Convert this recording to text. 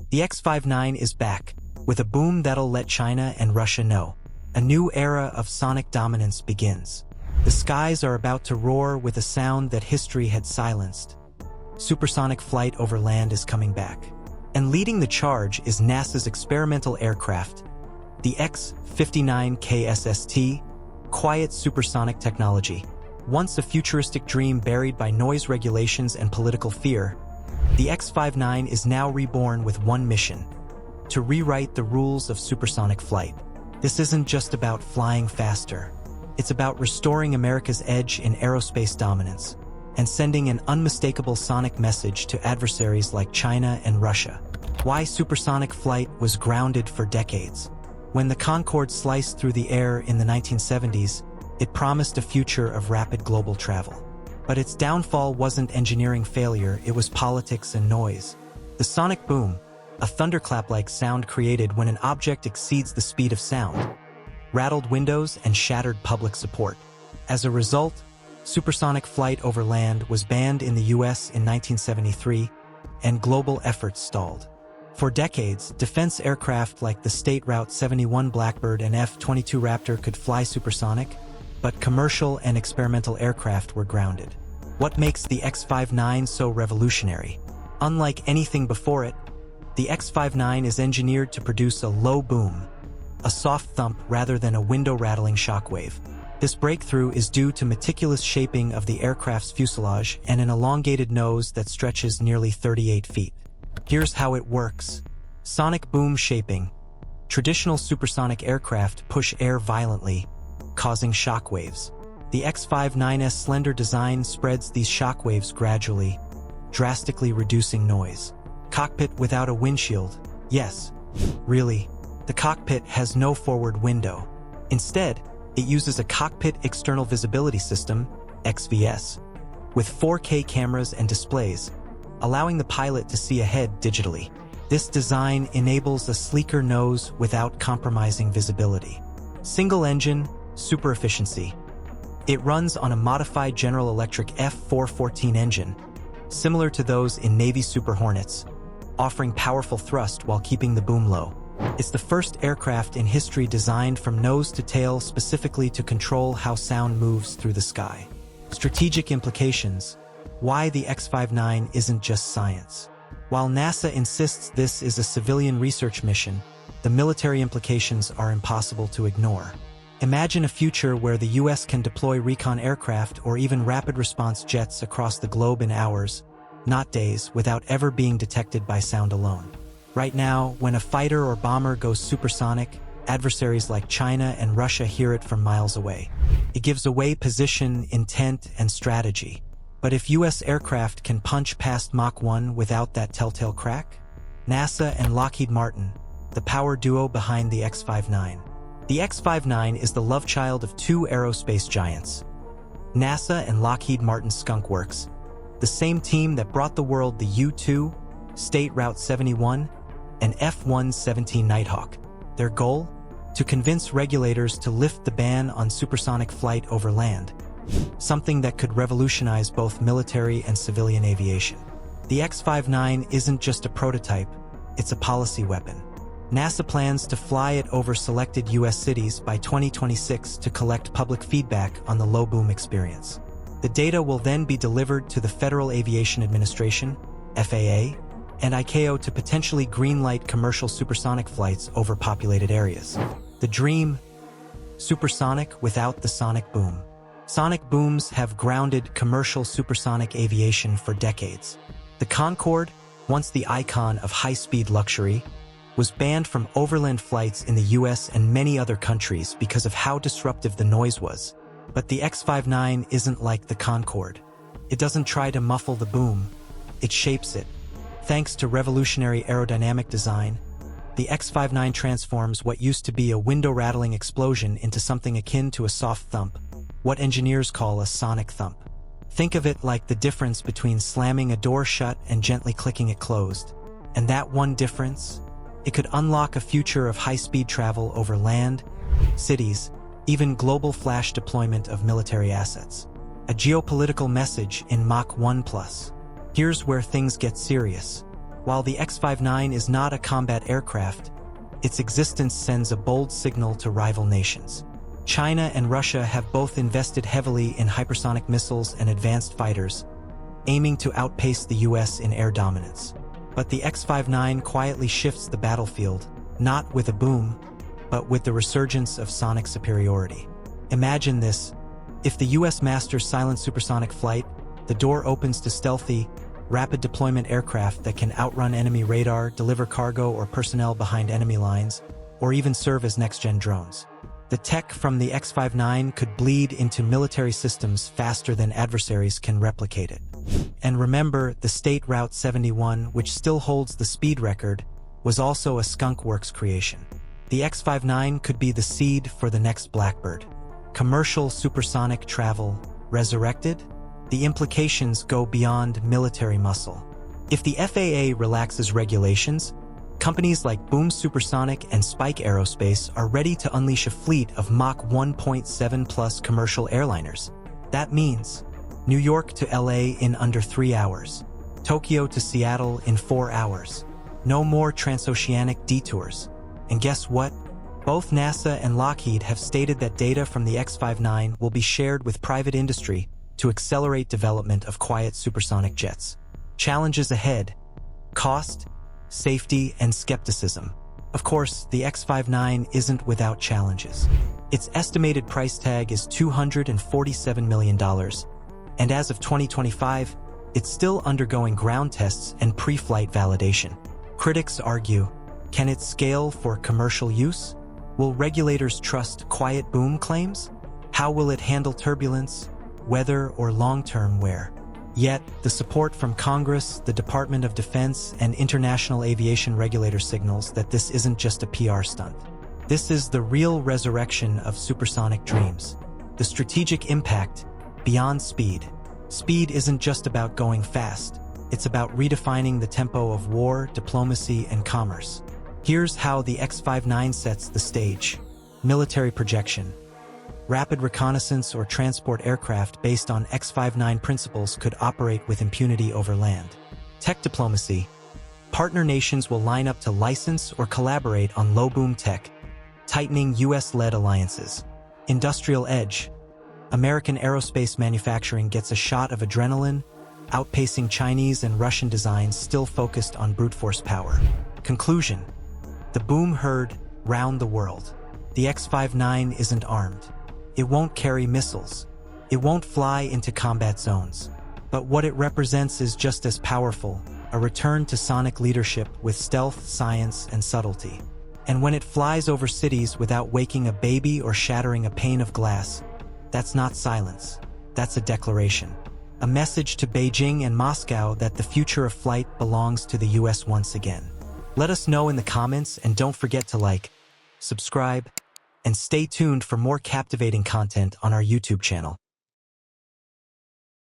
The X-59 is back, with a boom that'll let China and Russia know. A new era of sonic dominance begins. The skies are about to roar with a sound that history had silenced. Supersonic flight over land is coming back. And leading the charge is NASA's experimental aircraft, the X-59 QueSST, quiet supersonic technology. Once a futuristic dream buried by noise regulations and political fear, the X-59 is now reborn with one mission: to rewrite the rules of supersonic flight. This isn't just about flying faster. It's about restoring America's edge in aerospace dominance and sending an unmistakable sonic message to adversaries like China and Russia. Why supersonic flight was grounded for decades. When the Concorde sliced through the air in the 1970s, it promised a future of rapid global travel. But its downfall wasn't engineering failure, it was politics and noise. The sonic boom, a thunderclap-like sound created when an object exceeds the speed of sound, rattled windows and shattered public support. As a result, supersonic flight over land was banned in the US in 1973, and global efforts stalled. For decades, defense aircraft like the State Route 71 Blackbird and F-22 Raptor could fly supersonic, but commercial and experimental aircraft were grounded. What makes the X-59 so revolutionary? Unlike anything before it, the X-59 is engineered to produce a low boom, a soft thump rather than a window-rattling shockwave. This breakthrough is due to meticulous shaping of the aircraft's fuselage and an elongated nose that stretches nearly 38 feet. Here's how it works. Sonic boom shaping. Traditional supersonic aircraft push air violently, causing shockwaves. The X-59's slender design spreads these shockwaves gradually, drastically reducing noise. Cockpit without a windshield. Yes, really, the cockpit has no forward window. Instead, it uses a Cockpit External Visibility System, XVS, with 4K cameras and displays, allowing the pilot to see ahead digitally. This design enables a sleeker nose without compromising visibility. Single engine, super efficiency. It runs on a modified General Electric F414 engine, similar to those in Navy Super Hornets, offering powerful thrust while keeping the boom low. It's the first aircraft in history designed from nose to tail specifically to control how sound moves through the sky. Strategic implications. Why the X-59 isn't just science. While NASA insists this is a civilian research mission, the military implications are impossible to ignore. Imagine a future where the US can deploy recon aircraft or even rapid response jets across the globe in hours, not days, without ever being detected by sound alone. Right now, when a fighter or bomber goes supersonic, adversaries like China and Russia hear it from miles away. It gives away position, intent, and strategy. But if US aircraft can punch past Mach 1 without that telltale crack? NASA and Lockheed Martin, the power duo behind the X-59. The X-59 is the love child of two aerospace giants, NASA and Lockheed Martin Skunk Works, the same team that brought the world the U-2, State Route 71, and F-117 Nighthawk. Their goal? To convince regulators to lift the ban on supersonic flight over land, something that could revolutionize both military and civilian aviation. The X-59 isn't just a prototype, it's a policy weapon. NASA plans to fly it over selected US cities by 2026 to collect public feedback on the low boom experience. The data will then be delivered to the Federal Aviation Administration, FAA, and ICAO to potentially greenlight commercial supersonic flights over populated areas. The dream: supersonic without the sonic boom. Sonic booms have grounded commercial supersonic aviation for decades. The Concorde, once the icon of high-speed luxury, was banned from overland flights in the US and many other countries because of how disruptive the noise was. But the X-59 isn't like the Concorde. It doesn't try to muffle the boom, it shapes it. Thanks to revolutionary aerodynamic design, the X-59 transforms what used to be a window-rattling explosion into something akin to a soft thump, what engineers call a sonic thump. Think of it like the difference between slamming a door shut and gently clicking it closed. And that one difference? It could unlock a future of high-speed travel over land, cities, even global flash deployment of military assets. A geopolitical message in Mach 1+. Here's where things get serious. While the X-59 is not a combat aircraft, its existence sends a bold signal to rival nations. China and Russia have both invested heavily in hypersonic missiles and advanced fighters, aiming to outpace the US in air dominance. But the X-59 quietly shifts the battlefield, not with a boom, but with the resurgence of sonic superiority. Imagine this: if the US masters silent supersonic flight, the door opens to stealthy, rapid deployment aircraft that can outrun enemy radar, deliver cargo or personnel behind enemy lines, or even serve as next-gen drones. The tech from the X-59 could bleed into military systems faster than adversaries can replicate it. And remember, the State Route 71, which still holds the speed record, was also a Skunk Works creation. The X-59 could be the seed for the next Blackbird. Commercial supersonic travel resurrected? The implications go beyond military muscle. If the FAA relaxes regulations, companies like Boom Supersonic and Spike Aerospace are ready to unleash a fleet of Mach 1.7 plus commercial airliners. That means New York to LA in under 3 hours, Tokyo to Seattle in 4 hours. No more transoceanic detours. And guess what? Both NASA and Lockheed have stated that data from the X-59 will be shared with private industry to accelerate development of quiet supersonic jets. Challenges ahead: cost, safety, and skepticism. Of course, the X-59 isn't without challenges. Its estimated price tag is $247 million, and as of 2025, it's still undergoing ground tests and pre-flight validation. Critics argue, can it scale for commercial use? Will regulators trust quiet boom claims? How will it handle turbulence, weather, or long-term wear? Yet, the support from Congress, the Department of Defense, and international aviation regulators signals that this isn't just a PR stunt. This is the real resurrection of supersonic dreams. The strategic impact beyond speed. Speed isn't just about going fast. It's about redefining the tempo of war, diplomacy, and commerce. Here's how the X-59 sets the stage. Military projection. Rapid reconnaissance or transport aircraft based on X-59 principles could operate with impunity over land. Tech diplomacy. Partner nations will line up to license or collaborate on low-boom tech, tightening US-led alliances. Industrial edge. American aerospace manufacturing gets a shot of adrenaline, outpacing Chinese and Russian designs still focused on brute force power. Conclusion. The boom heard round the world. The X-59 isn't armed. It won't carry missiles. It won't fly into combat zones. But what it represents is just as powerful, a return to sonic leadership with stealth, science, and subtlety. And when it flies over cities without waking a baby or shattering a pane of glass, that's not silence. That's a declaration. A message to Beijing and Moscow that the future of flight belongs to the US once again. Let us know in the comments, and don't forget to like, subscribe, and stay tuned for more captivating content on our YouTube channel.